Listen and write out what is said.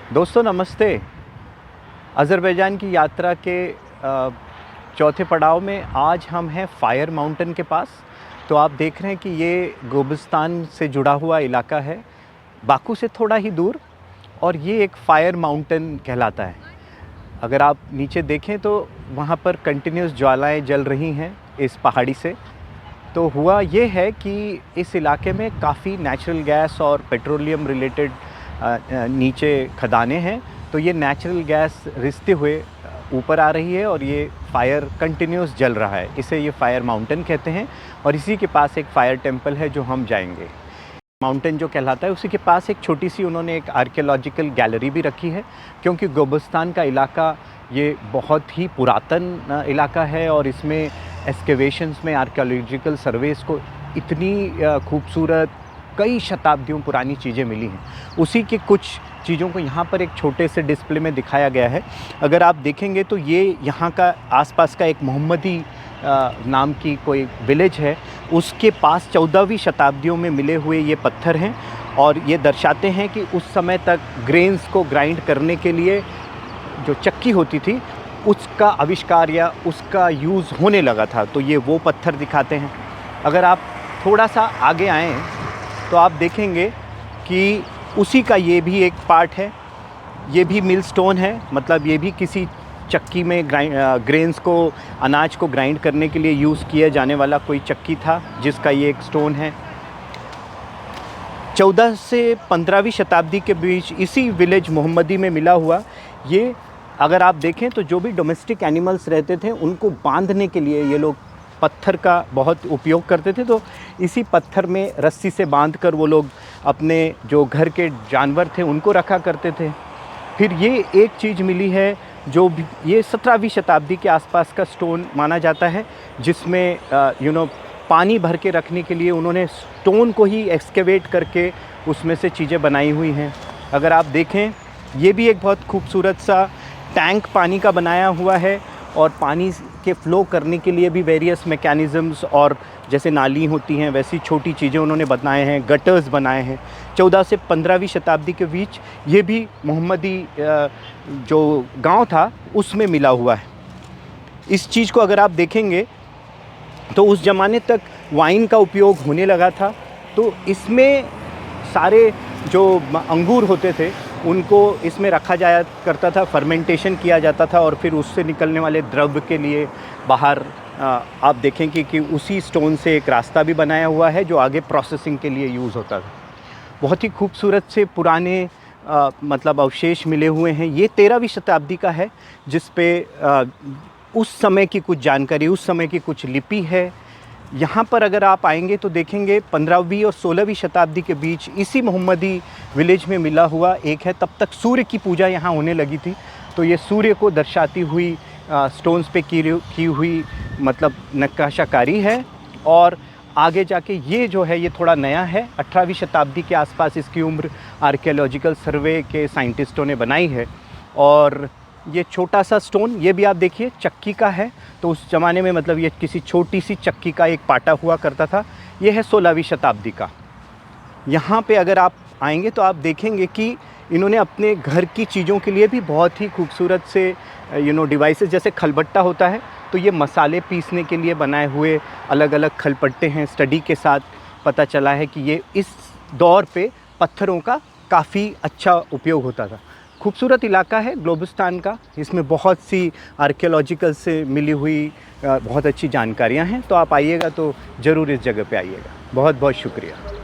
दोस्तों नमस्ते। अज़रबैजान की यात्रा के चौथे पड़ाव में आज हम हैं फायर माउंटेन के पास। तो आप देख रहे हैं कि ये गोबिस्तान से जुड़ा हुआ इलाका है, बाकू से थोड़ा ही दूर, और ये एक फायर माउंटेन कहलाता है। अगर आप नीचे देखें तो वहाँ पर कंटिन्यूस ज्वालाएँ जल रही हैं इस पहाड़ी से। तो हुआ ये है कि इस इलाके में काफ़ी नेचुरल गैस और पेट्रोलियम रिलेटेड नीचे खदानें हैं। तो ये नेचुरल गैस रिसते हुए ऊपर आ रही है और ये फायर कंटिन्यूस जल रहा है। इसे ये फायर माउंटेन कहते हैं और इसी के पास एक फायर टेंपल है जो हम जाएंगे। माउंटेन जो कहलाता है उसी के पास एक छोटी सी उन्होंने एक आर्कियोलॉजिकल गैलरी भी रखी है, क्योंकि गोबिस्तान का इलाका ये बहुत ही पुरातन इलाका है और इसमें एक्सकेवेशंस में आर्कियोलॉजिकल सर्वेस को इतनी खूबसूरत कई शताब्दियों पुरानी चीज़ें मिली हैं। उसी की कुछ चीज़ों को यहाँ पर एक छोटे से डिस्प्ले में दिखाया गया है। अगर आप देखेंगे तो ये यहाँ का आसपास का एक मोहम्मदी नाम की कोई विलेज है, उसके पास 14वीं शताब्दियों में मिले हुए ये पत्थर हैं और ये दर्शाते हैं कि उस समय तक ग्रेन्स को ग्राइंड करने के लिए जो चक्की होती थी उसका आविष्कार या उसका यूज़ होने लगा था। तो ये वो पत्थर दिखाते हैं। अगर आप थोड़ा सा आगे आएँ तो आप देखेंगे कि उसी का ये भी एक पार्ट है। ये भी मिल स्टोन है, मतलब ये भी किसी चक्की में ग्रेन्स को, अनाज को ग्राइंड करने के लिए यूज़ किया जाने वाला कोई चक्की था, जिसका ये एक स्टोन है। 14 से 15वीं शताब्दी के बीच इसी विलेज मोहम्मदी में मिला हुआ ये, अगर आप देखें तो जो भी डोमेस्टिक एनिमल्स रहते थे उनको बांधने के लिए ये लोग पत्थर का बहुत उपयोग करते थे। तो इसी पत्थर में रस्सी से बांधकर वो लोग अपने जो घर के जानवर थे उनको रखा करते थे। फिर ये एक चीज़ मिली है जो ये 17वीं शताब्दी के आसपास का स्टोन माना जाता है, जिसमें पानी भर के रखने के लिए उन्होंने स्टोन को ही एक्सकेवेट करके उसमें से चीज़ें बनाई हुई हैं। अगर आप देखें ये भी एक बहुत खूबसूरत सा टैंक पानी का बनाया हुआ है और पानी के फ़्लो करने के लिए भी वेरियस मैकेनिज़म्स और जैसे नाली होती हैं वैसी छोटी चीज़ें उन्होंने बनाए हैं, गटर्स बनाए हैं। 14 से 15वीं शताब्दी के बीच ये भी मोहम्मदी जो गांव था उसमें मिला हुआ है। इस चीज़ को अगर आप देखेंगे तो उस ज़माने तक वाइन का उपयोग होने लगा था। तो इसमें सारे जो अंगूर होते थे उनको इसमें रखा जाया करता था, फर्मेंटेशन किया जाता था और फिर उससे निकलने वाले द्रव्य के लिए बाहर आप देखेंगे कि उसी स्टोन से एक रास्ता भी बनाया हुआ है जो आगे प्रोसेसिंग के लिए यूज़ होता था। बहुत ही खूबसूरत से पुराने मतलब अवशेष मिले हुए हैं। ये 13वीं शताब्दी का है, जिस पे उस समय की कुछ जानकारी, उस समय की कुछ लिपि है। यहाँ पर अगर आप आएंगे तो देखेंगे 15वीं और 16वीं शताब्दी के बीच इसी मोहम्मदी विलेज में मिला हुआ एक है। तब तक सूर्य की पूजा यहाँ होने लगी थी, तो ये सूर्य को दर्शाती हुई स्टोन्स पे की हुई मतलब नक्काशाकारी है। और आगे जाके ये जो है ये थोड़ा नया है, 18वीं शताब्दी के आसपास इसकी उम्र आर्कियोलॉजिकल सर्वे के साइंटिस्टों ने बनाई है। और ये छोटा सा स्टोन ये भी आप देखिए चक्की का है, तो उस ज़माने में मतलब ये किसी छोटी सी चक्की का एक पाटा हुआ करता था। ये है 16वीं शताब्दी का। यहाँ पे अगर आप आएंगे तो आप देखेंगे कि इन्होंने अपने घर की चीज़ों के लिए भी बहुत ही खूबसूरत से डिवाइसेस, जैसे खलबट्टा होता है तो ये मसाले पीसने के लिए बनाए हुए अलग अलग खलपट्टे हैं। स्टडी के साथ पता चला है कि ये इस दौर पे पत्थरों का काफ़ी अच्छा उपयोग होता था। खूबसूरत इलाका है गोबिस्तान का, इसमें बहुत सी आर्कियोलॉजिकल से मिली हुई बहुत अच्छी जानकारियाँ हैं। तो आप आइएगा तो ज़रूर इस जगह पे आइएगा। बहुत बहुत शुक्रिया।